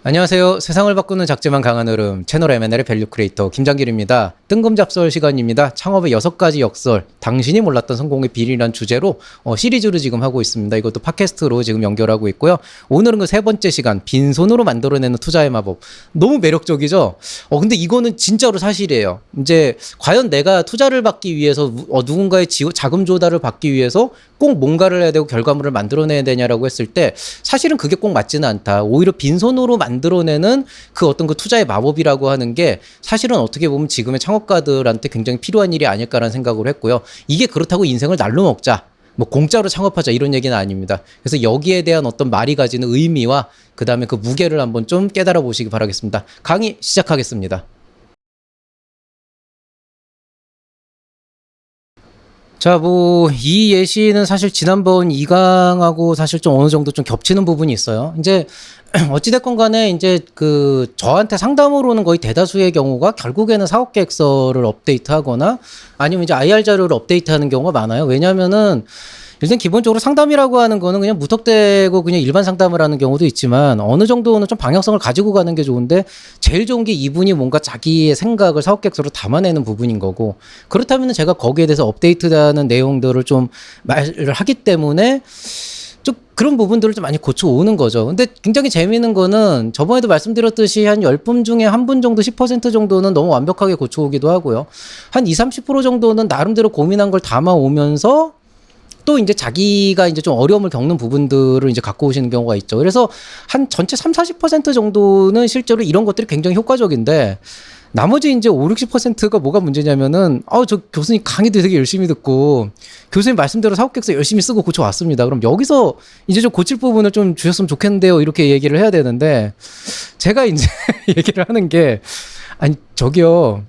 안녕하세요. 세상을 바꾸는 작지만 강한 흐름 채널 M&L의 밸류 크리에이터 김장길입니다. 뜬금 잡설 시간입니다. 창업의 6가지 역설, 당신이 몰랐던 성공의 비밀이란 주제로 시리즈로 지금 하고 있습니다. 이것도 팟캐스트로 지금 연결하고 있고요. 오늘은 그 세 번째 시간, 빈손으로 만들어내는 투자의 마법. 너무 매력적이죠? 근데 이거는 진짜로 사실이에요. 이제 과연 내가 투자를 받기 위해서 누군가의 자금 조달을 받기 위해서 꼭 뭔가를 해야 되고 결과물을 만들어내야 되냐라고 했을 때 사실은 그게 꼭 맞지는 않다. 오히려 빈손으로 만들어내는 그 어떤 그 투자의 마법이라고 하는 게 사실은 어떻게 보면 지금의 창업가들한테 굉장히 필요한 일이 아닐까라는 생각을 했고요. 이게 그렇다고 인생을 날로 먹자, 뭐 공짜로 창업하자 이런 얘기는 아닙니다. 그래서 여기에 대한 어떤 말이 가지는 의미와 그 다음에 그 무게를 한번 좀 깨달아 보시기 바라겠습니다. 강의 시작하겠습니다. 자, 이 예시는 사실 지난번 2강하고 사실 좀 어느 정도 좀 겹치는 부분이 있어요. 이제, 어찌됐건 간에 이제 저한테 상담으로는 거의 대다수의 경우가 결국에는 사업계획서를 업데이트하거나 아니면 이제 IR 자료를 업데이트하는 경우가 많아요. 왜냐면은 일단 기본적으로 상담이라고 하는 거는 그냥 무턱대고 그냥 일반 상담을 하는 경우도 있지만 어느 정도는 좀 방향성을 가지고 가는 게 좋은데 제일 좋은 게 이분이 뭔가 자기의 생각을 사업계획서로 담아내는 부분인 거고, 그렇다면 제가 거기에 대해서 업데이트하는 내용들을 좀 말을 하기 때문에 좀 그런 부분들을 좀 많이 고쳐오는 거죠. 근데 굉장히 재미있는 거는 저번에도 말씀드렸듯이 한 10분 중에 한 분 정도 10% 정도는 너무 완벽하게 고쳐오기도 하고요. 한 20-30% 정도는 나름대로 고민한 걸 담아오면서 또 이제 자기가 이제 좀 어려움을 겪는 부분들을 이제 갖고 오시는 경우가 있죠. 그래서 한 전체 30-40% 정도는 실제로 이런 것들이 굉장히 효과적인데 나머지 이제 5-60%가 뭐가 문제냐면은 저 교수님 강의도 되게 열심히 듣고 교수님 말씀대로 사업계획서 열심히 쓰고 고쳐왔습니다. 그럼 여기서 이제 좀 고칠 부분을 좀 주셨으면 좋겠는데요. 이렇게 얘기를 해야 되는데 제가 이제 얘기를 하는 게 아니 저기요.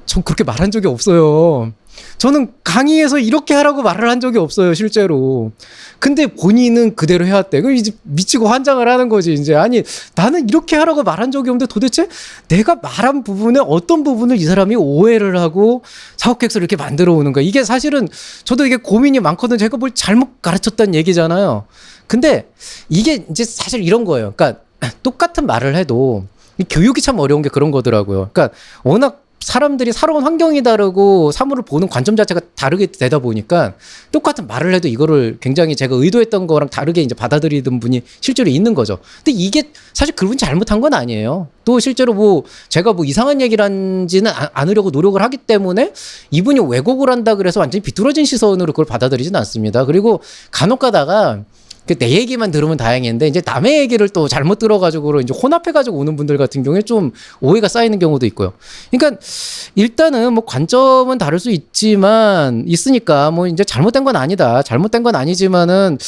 전 그렇게 말한 적이 없어요. 저는 강의에서 이렇게 하라고 말을 한 적이 없어요, 실제로. 근데 본인은 그대로 해왔대. 그럼 이제 미치고 환장을 하는 거지, 이제. 아니, 나는 이렇게 하라고 말한 적이 없는데 도대체 내가 말한 부분에 어떤 부분을 이 사람이 오해를 하고 사업계획서를 이렇게 만들어 오는 거야. 이게 사실은 저도 이게 고민이 많거든요. 제가 뭘 잘못 가르쳤다는 얘기잖아요. 근데 이게 이제 사실 이런 거예요. 그러니까 똑같은 말을 해도 교육이 참 어려운 게 그런 거더라고요. 그러니까 워낙 사람들이 살아온 환경이 다르고 사물을 보는 관점 자체가 다르게 되다 보니까 똑같은 말을 해도 이거를 굉장히 제가 의도했던 거랑 다르게 이제 받아들이던 분이 실제로 있는 거죠. 근데 이게 사실 그분이 잘못한 건 아니에요. 또 실제로 제가 이상한 얘기를 한지는 않으려고 노력을 하기 때문에 이분이 왜곡을 한다 그래서 완전히 비뚤어진 시선으로 그걸 받아들이진 않습니다. 그리고 간혹 가다가 내 얘기만 들으면 다행인데 이제 남의 얘기를 또 잘못 들어가지고 이제 혼합해가지고 오는 분들 같은 경우에 좀 오해가 쌓이는 경우도 있고요. 그러니까 일단은 관점은 다를 수 있으니까 이제 잘못된 건 아니다. 잘못된 건 아니지만은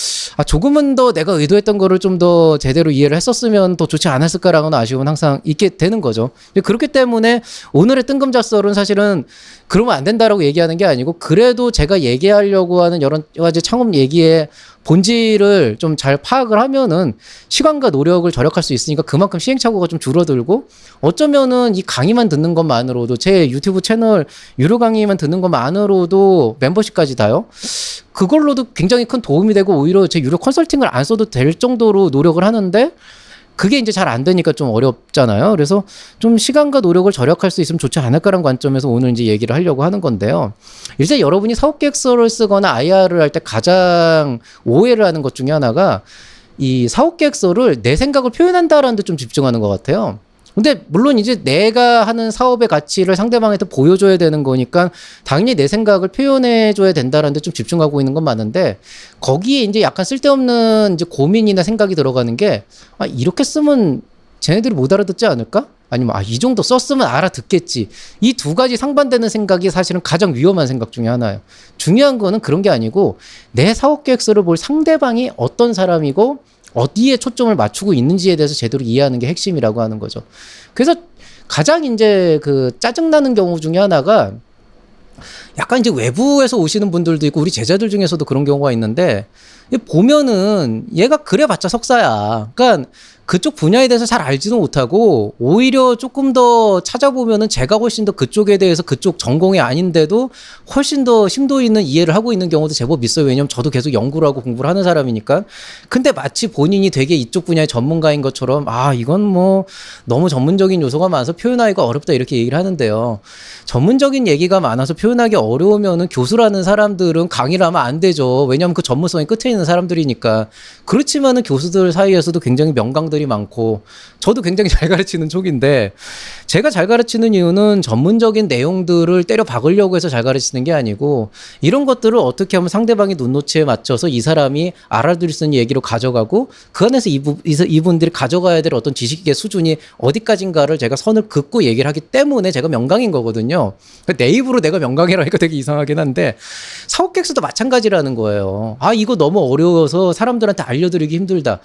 조금은 더 내가 의도했던 거를 좀 더 제대로 이해를 했었으면 더 좋지 않았을까라는 아쉬움은 항상 있게 되는 거죠. 그렇기 때문에 오늘의 뜬금잡설은 사실은 그러면 안 된다라고 얘기하는 게 아니고 그래도 제가 얘기하려고 하는 여러 가지 창업 얘기에 본질을 좀 잘 파악을 하면은 시간과 노력을 절약할 수 있으니까 그만큼 시행착오가 좀 줄어들고 어쩌면은 이 강의만 듣는 것만으로도 제 유튜브 채널 유료 강의만 듣는 것만으로도 멤버십까지 다요. 그걸로도 굉장히 큰 도움이 되고 오히려 제 유료 컨설팅을 안 써도 될 정도로 노력을 하는데 그게 이제 잘 안 되니까 좀 어렵잖아요. 그래서 좀 시간과 노력을 절약할 수 있으면 좋지 않을까라는 관점에서 오늘 이제 얘기를 하려고 하는 건데요. 일단 여러분이 사업계획서를 쓰거나 IR을 할 때 가장 오해를 하는 것 중에 하나가 이 사업계획서를 내 생각을 표현한다라는 데 좀 집중하는 것 같아요. 근데 물론 이제 내가 하는 사업의 가치를 상대방한테 보여줘야 되는 거니까 당연히 내 생각을 표현해줘야 된다라는 데 좀 집중하고 있는 건 맞는데 거기에 이제 약간 쓸데없는 이제 고민이나 생각이 들어가는 게 이렇게 쓰면 쟤네들이 못 알아듣지 않을까? 아니면 이 정도 썼으면 알아듣겠지. 이 두 가지 상반되는 생각이 사실은 가장 위험한 생각 중에 하나예요. 중요한 거는 그런 게 아니고 내 사업계획서를 볼 상대방이 어떤 사람이고 어디에 초점을 맞추고 있는지에 대해서 제대로 이해하는 게 핵심이라고 하는 거죠. 그래서 가장 이제 짜증나는 경우 중에 하나가 약간 이제 외부에서 오시는 분들도 있고 우리 제자들 중에서도 그런 경우가 있는데 보면은 얘가 그래봤자 석사야. 그러니까 그쪽 분야에 대해서 잘 알지도 못하고 오히려 조금 더 찾아보면은 제가 훨씬 더 그쪽에 대해서 그쪽 전공이 아닌데도 훨씬 더 심도 있는 이해를 하고 있는 경우도 제법 있어요. 왜냐면 저도 계속 연구를 하고 공부를 하는 사람이니까. 근데 마치 본인이 되게 이쪽 분야의 전문가인 것처럼 아 이건 뭐 너무 전문적인 요소가 많아서 표현하기가 어렵다 이렇게 얘기를 하는데요. 전문적인 얘기가 많아서 표현하기 어려우면은 교수라는 사람들은 강의를 하면 안 되죠. 왜냐하면 그 전문성이 끝에 있는 사람들이니까. 그렇지만은 교수들 사이에서도 굉장히 명강들이 많고 저도 굉장히 잘 가르치는 쪽인데 제가 잘 가르치는 이유는 전문적인 내용들을 때려 박으려고 해서 잘 가르치는 게 아니고 이런 것들을 어떻게 하면 상대방의 눈높이에 맞춰서 이 사람이 알아들을 수 있는 얘기로 가져가고 그 안에서 이분들이 가져가야 될 어떤 지식의 수준이 어디까지인가를 제가 선을 긋고 얘기를 하기 때문에 제가 명강인 거거든요. 내 입으로 내가 명강이라니까 되게 이상하긴 한데 사후객수도 마찬가지라는 거예요. 아 이거 너무 어려워서 사람들한테 알려드리기 힘들다.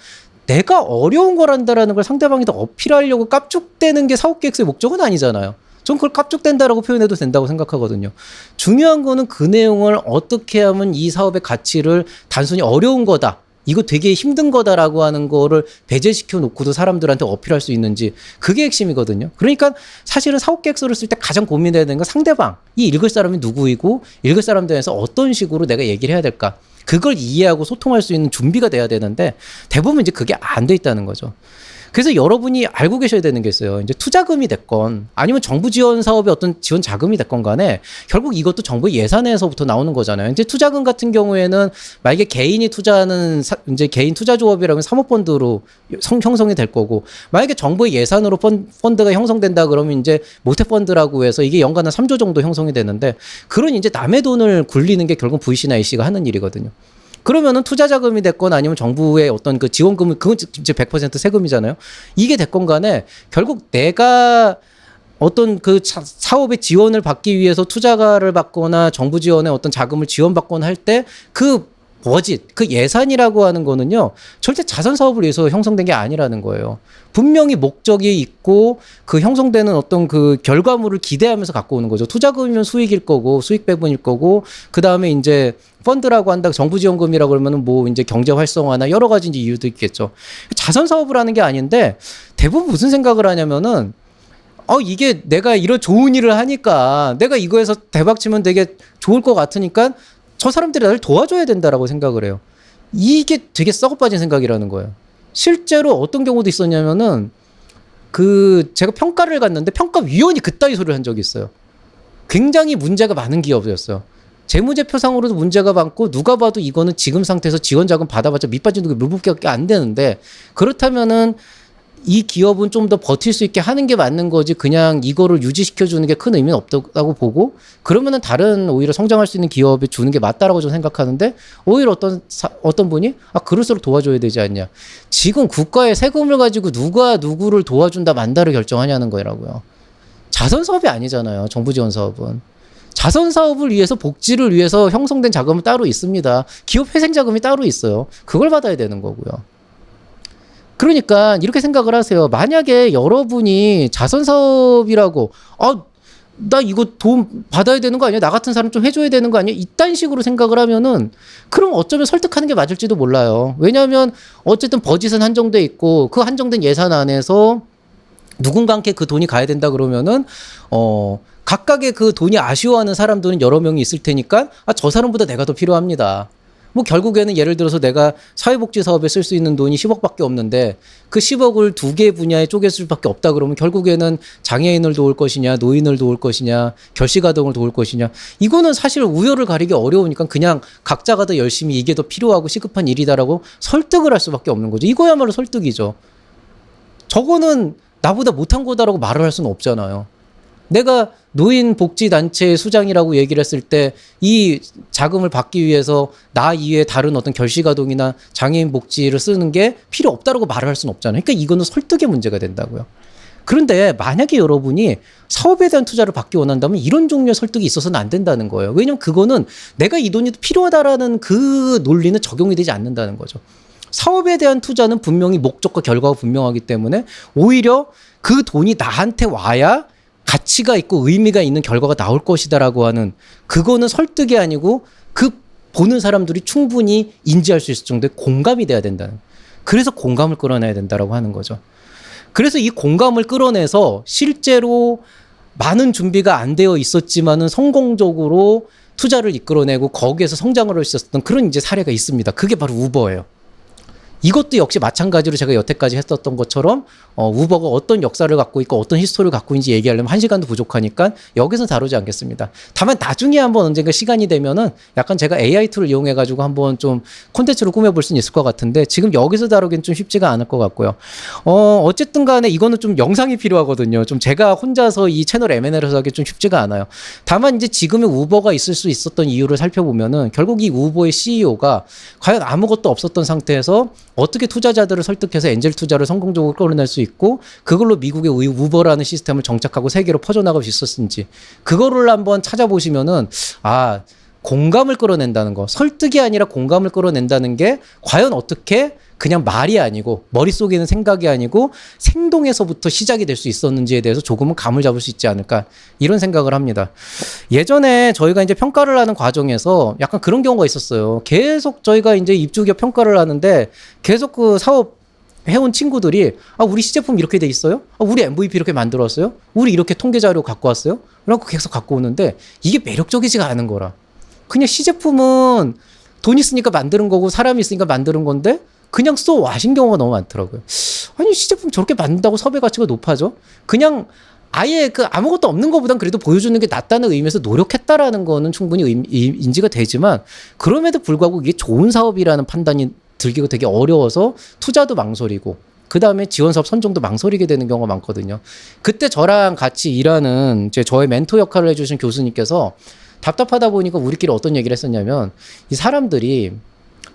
내가 어려운 거란다라는 걸 상대방이 더 어필하려고 깝죽대는 게 사후객수의 목적은 아니잖아요. 전 그걸 깝죽댄다라고 표현해도 된다고 생각하거든요. 중요한 거는 그 내용을 어떻게 하면 이 사업의 가치를 단순히 어려운 거다. 이거 되게 힘든 거다라고 하는 거를 배제시켜 놓고도 사람들한테 어필할 수 있는지 그게 핵심이거든요. 그러니까 사실은 사후계획서를 쓸 때 가장 고민해야 되는 건 상대방, 이 읽을 사람이 누구이고 읽을 사람들에서 어떤 식으로 내가 얘기를 해야 될까. 그걸 이해하고 소통할 수 있는 준비가 돼야 되는데 대부분 이제 그게 안 돼 있다는 거죠. 그래서 여러분이 알고 계셔야 되는 게 있어요. 이제 투자금이 됐건 아니면 정부 지원 사업의 어떤 지원 자금이 됐건 간에 결국 이것도 정부 예산에서부터 나오는 거잖아요. 이제 투자금 같은 경우에는 만약에 개인이 투자하는 이제 개인 투자 조합이라면 사모펀드로 형성이 될 거고 만약에 정부의 예산으로 펀드가 형성된다 그러면 이제 모태펀드라고 해서 이게 연간 한 3조 정도 형성이 되는데 그런 이제 남의 돈을 굴리는 게 결국 V씨나 A씨가 하는 일이거든요. 그러면은 투자 자금이 됐건 아니면 정부의 어떤 그 지원금을 그건 이제 100% 세금이잖아요. 이게 됐건 간에 결국 내가 어떤 그 사업의 지원을 받기 위해서 투자가를 받거나 정부 지원의 어떤 자금을 지원받거나 할 때 그 버짓, 그 예산이라고 하는 거는요, 절대 자선 사업을 위해서 형성된 게 아니라는 거예요. 분명히 목적이 있고 그 형성되는 어떤 그 결과물을 기대하면서 갖고 오는 거죠. 투자금이면 수익일 거고, 수익 배분일 거고, 그 다음에 이제 펀드라고 한다, 정부 지원금이라고 그러면은 뭐 이제 경제 활성화나 여러 가지 이제 이유도 있겠죠. 자선 사업을 하는 게 아닌데 대부분 무슨 생각을 하냐면은 이게 내가 이런 좋은 일을 하니까 내가 이거에서 대박 치면 되게 좋을 것 같으니까 저 사람들이 나를 도와줘야 된다라고 생각을 해요. 이게 되게 썩어 빠진 생각이라는 거예요. 실제로 어떤 경우도 있었냐면은 제가 평가를 갔는데 평가위원이 그따위 소리를 한 적이 있어요. 굉장히 문제가 많은 기업이었어요. 재무제표상으로도 문제가 많고 누가 봐도 이거는 지금 상태에서 지원 자금 받아봤자 밑빠진 게 물붓기밖에 안 되는데 그렇다면은 이 기업은 좀 더 버틸 수 있게 하는 게 맞는 거지 그냥 이거를 유지시켜 주는 게 큰 의미는 없다고 보고 그러면은 다른 오히려 성장할 수 있는 기업에 주는 게 맞다라고 저는 생각하는데 오히려 어떤 분이 그럴수록 도와줘야 되지 않냐. 지금 국가의 세금을 가지고 누가 누구를 도와준다 만다를 결정하냐는 거라고요. 자선 사업이 아니잖아요. 정부 지원 사업은. 자선 사업을 위해서 복지를 위해서 형성된 자금은 따로 있습니다. 기업 회생 자금이 따로 있어요. 그걸 받아야 되는 거고요. 그러니까 이렇게 생각을 하세요. 만약에 여러분이 자선 사업이라고 나 이거 도움 받아야 되는 거 아니야? 나 같은 사람 좀 해줘야 되는 거 아니야? 이딴 식으로 생각을 하면은 그럼 어쩌면 설득하는 게 맞을지도 몰라요. 왜냐하면 어쨌든 버짓은 한정돼 있고 그 한정된 예산 안에서 누군가한테 그 돈이 가야 된다 그러면은 각각의 그 돈이 아쉬워하는 사람들은 여러 명이 있을 테니까 저 사람보다 내가 더 필요합니다. 뭐 결국에는 예를 들어서 내가 사회복지 사업에 쓸 수 있는 돈이 10억밖에 없는데 그 10억을 두 개 분야에 쪼갤 수밖에 없다 그러면 결국에는 장애인을 도울 것이냐 노인을 도울 것이냐 결식아동을 도울 것이냐 이거는 사실 우열을 가리기 어려우니까 그냥 각자가 더 열심히 이게 더 필요하고 시급한 일이다라고 설득을 할 수밖에 없는 거죠. 이거야말로 설득이죠. 저거는 나보다 못한 거다라고 말을 할 수는 없잖아요. 내가 노인복지단체 수장이라고 얘기를 했을 때 이 자금을 받기 위해서 나 이외에 다른 어떤 결식아동이나 장애인 복지를 쓰는 게 필요 없다라고 말을 할 수는 없잖아요. 그러니까 이거는 설득의 문제가 된다고요. 그런데 만약에 여러분이 사업에 대한 투자를 받기 원한다면 이런 종류의 설득이 있어서는 안 된다는 거예요. 왜냐면 그거는 내가 이 돈이 필요하다라는 그 논리는 적용이 되지 않는다는 거죠. 사업에 대한 투자는 분명히 목적과 결과가 분명하기 때문에 오히려 그 돈이 나한테 와야 가치가 있고 의미가 있는 결과가 나올 것이다라고 하는 그거는 설득이 아니고 그 보는 사람들이 충분히 인지할 수 있을 정도의 공감이 돼야 된다는. 그래서 공감을 끌어내야 된다라고 하는 거죠. 그래서 이 공감을 끌어내서 실제로 많은 준비가 안 되어 있었지만은 성공적으로 투자를 이끌어내고 거기에서 성장을 할 수 있었던 그런 이제 사례가 있습니다. 그게 바로 우버예요. 이것도 역시 마찬가지로 제가 여태까지 했었던 것처럼 우버가 어떤 역사를 갖고 있고 어떤 히스토리를 갖고 있는지 얘기하려면 1시간도 부족하니까 여기서 다루지 않겠습니다. 다만 나중에 한번 언젠가 시간이 되면은 약간 제가 AI 툴을 이용해 가지고 한번 좀 콘텐츠로 꾸며볼 수는 있을 것 같은데 지금 여기서 다루기는 좀 쉽지가 않을 것 같고요. 어쨌든 간에 이거는 좀 영상이 필요하거든요. 좀 제가 혼자서 이 채널 M&A에서 하기 좀 쉽지가 않아요. 다만 이제 지금의 우버가 있을 수 있었던 이유를 살펴보면은 결국 이 우버의 CEO가 과연 아무것도 없었던 상태에서 어떻게 투자자들을 설득해서 엔젤 투자를 성공적으로 끌어낼 수 있고 그걸로 미국의 우버라는 시스템을 정착하고 세계로 퍼져나갈 수 있었는지 그거를 한번 찾아보시면은 공감을 끌어낸다는 거, 설득이 아니라 공감을 끌어낸다는 게 과연 어떻게 그냥 말이 아니고 머릿속에 있는 생각이 아니고 생동에서부터 시작이 될 수 있었는지에 대해서 조금은 감을 잡을 수 있지 않을까 이런 생각을 합니다. 예전에 저희가 이제 평가를 하는 과정에서 약간 그런 경우가 있었어요. 계속 저희가 이제 입주기업 평가를 하는데 계속 그 사업 해온 친구들이 우리 시제품 이렇게 돼 있어요? 우리 MVP 이렇게 만들었어요? 우리 이렇게 통계 자료 갖고 왔어요? 라고 계속 갖고 오는데 이게 매력적이지가 않은 거라. 그냥 시제품은 돈 있으니까 만드는 거고 사람이 있으니까 만드는 건데 그냥 와신 경우가 너무 많더라고요. 아니 시제품 저렇게 만든다고 섭외 가치가 높아져? 그냥 아예 그 아무것도 없는 것보단 그래도 보여주는 게 낫다는 의미에서 노력했다라는 거는 충분히 인지가 되지만 그럼에도 불구하고 이게 좋은 사업이라는 판단이 들기가 되게 어려워서 투자도 망설이고 그 다음에 지원사업 선정도 망설이게 되는 경우가 많거든요. 그때 저랑 같이 일하는 저의 멘토 역할을 해주신 교수님께서 답답하다 보니까 우리끼리 어떤 얘기를 했었냐면 이 사람들이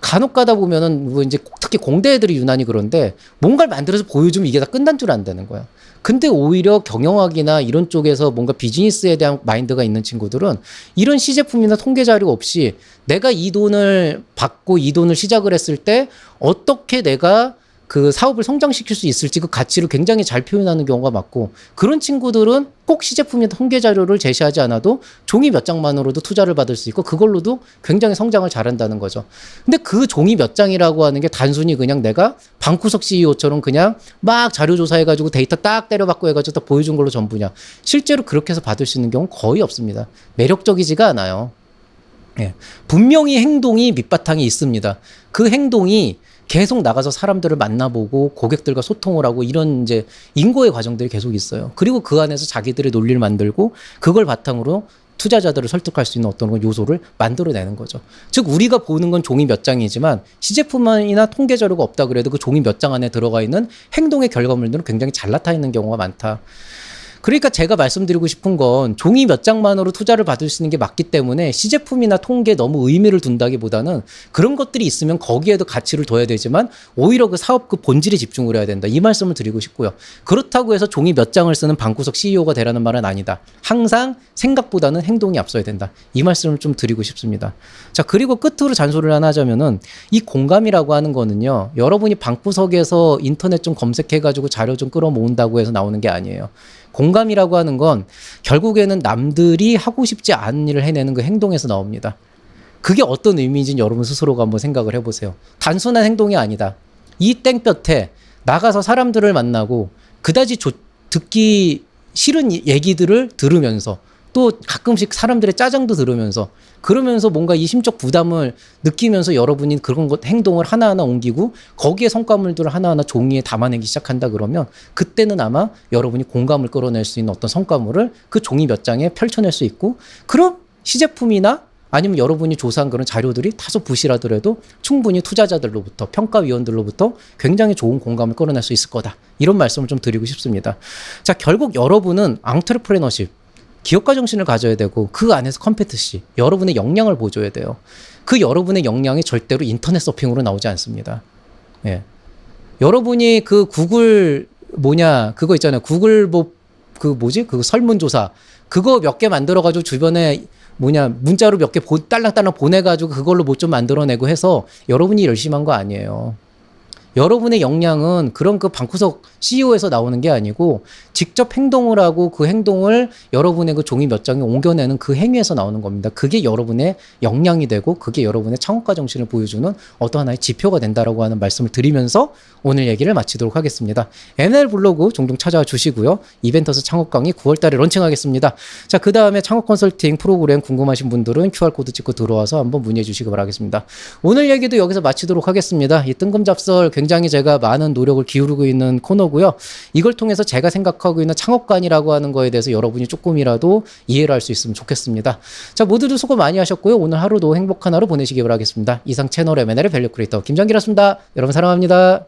간혹 가다 보면은 뭐 이제 특히 공대 애들이 유난히 그런데 뭔가를 만들어서 보여주면 이게 다 끝난 줄 안다는 거야. 근데 오히려 경영학이나 이런 쪽에서 뭔가 비즈니스에 대한 마인드가 있는 친구들은 이런 시제품이나 통계 자료 없이 내가 이 돈을 받고 이 돈을 시작을 했을 때 어떻게 내가 그 사업을 성장시킬 수 있을지 그 가치를 굉장히 잘 표현하는 경우가 많고 그런 친구들은 꼭 시제품이나 통계 자료를 제시하지 않아도 종이 몇 장만으로도 투자를 받을 수 있고 그걸로도 굉장히 성장을 잘한다는 거죠. 근데 그 종이 몇 장이라고 하는 게 단순히 그냥 내가 방구석 CEO처럼 그냥 막 자료 조사해가지고 데이터 딱 때려받고 해가지고 딱 보여준 걸로 전부냐. 실제로 그렇게 해서 받을 수 있는 경우는 거의 없습니다. 매력적이지가 않아요. 예. 분명히 행동이 밑바탕이 있습니다. 그 행동이 계속 나가서 사람들을 만나보고 고객들과 소통을 하고 이런 이제 인고의 과정들이 계속 있어요. 그리고 그 안에서 자기들의 논리를 만들고 그걸 바탕으로 투자자들을 설득할 수 있는 어떤 요소를 만들어내는 거죠. 즉 우리가 보는 건 종이 몇 장이지만 시제품이나 통계 자료가 없다 그래도 그 종이 몇 장 안에 들어가 있는 행동의 결과물들은 굉장히 잘 나타나는 경우가 많다. 그러니까 제가 말씀드리고 싶은 건 종이 몇 장만으로 투자를 받을 수 있는 게 맞기 때문에 시제품이나 통계에 너무 의미를 둔다기보다는 그런 것들이 있으면 거기에도 가치를 둬야 되지만 오히려 그 사업 그 본질에 집중을 해야 된다. 이 말씀을 드리고 싶고요. 그렇다고 해서 종이 몇 장을 쓰는 방구석 CEO가 되라는 말은 아니다. 항상 생각보다는 행동이 앞서야 된다. 이 말씀을 좀 드리고 싶습니다. 자, 그리고 끝으로 잔소리를 하나 하자면은 이 공감이라고 하는 거는요. 여러분이 방구석에서 인터넷 좀 검색해가지고 자료 좀 끌어모은다고 해서 나오는 게 아니에요. 공감이라고 하는 건 결국에는 남들이 하고 싶지 않은 일을 해내는 그 행동에서 나옵니다. 그게 어떤 의미인지는 여러분 스스로가 한번 생각을 해보세요. 단순한 행동이 아니다. 이 땡볕에 나가서 사람들을 만나고 그다지 듣기 싫은 얘기들을 들으면서 또 가끔씩 사람들의 짜증도 들으면서 그러면서 뭔가 이 심적 부담을 느끼면서 여러분이 그런 것 행동을 하나하나 옮기고 거기에 성과물들을 하나하나 종이에 담아내기 시작한다 그러면 그때는 아마 여러분이 공감을 끌어낼 수 있는 어떤 성과물을 그 종이 몇 장에 펼쳐낼 수 있고 그럼 시제품이나 아니면 여러분이 조사한 그런 자료들이 다소 부실하더라도 충분히 투자자들로부터 평가위원들로부터 굉장히 좋은 공감을 끌어낼 수 있을 거다. 이런 말씀을 좀 드리고 싶습니다. 자, 결국 여러분은 앙트레프레너십 기업가 정신을 가져야 되고 그 안에서 컴petency, 여러분의 역량을 보여줘야 돼요. 그 여러분의 역량이 절대로 인터넷 서핑으로 나오지 않습니다. 예. 여러분이 그 구글 그거 있잖아요. 구글 그 설문조사 그거 몇 개 만들어가지고 주변에 문자로 몇 개 딸랑딸랑 보내가지고 그걸로 뭐 좀 만들어내고 해서 여러분이 열심히 한 거 아니에요. 여러분의 역량은 그런 그 방구석 CEO에서 나오는 게 아니고 직접 행동을 하고 그 행동을 여러분의 그 종이 몇 장에 옮겨내는 그 행위에서 나오는 겁니다. 그게 여러분의 역량이 되고 그게 여러분의 창업가 정신을 보여주는 어떠 하나의 지표가 된다라고 하는 말씀을 드리면서 오늘 얘기를 마치도록 하겠습니다. NL 블로그 종종 찾아와 주시고요. 이벤터스 창업 강의 9월달에 런칭하겠습니다. 자, 그 다음에 창업 컨설팅 프로그램 궁금하신 분들은 QR코드 찍고 들어와서 한번 문의해 주시기 바라겠습니다. 오늘 얘기도 여기서 마치도록 하겠습니다. 이 뜬금 잡설 굉장히 제가 많은 노력을 기울이고 있는 코너고요. 이걸 통해서 제가 생각하고 있는 창업관이라고 하는 거에 대해서 여러분이 조금이라도 이해를 할 수 있으면 좋겠습니다. 자, 모두들 수고 많이 하셨고요. 오늘 하루도 행복한 하루 보내시기 바라겠습니다. 이상 채널 M&A의 밸류 크리에이터 김장기였습니다. 여러분 사랑합니다.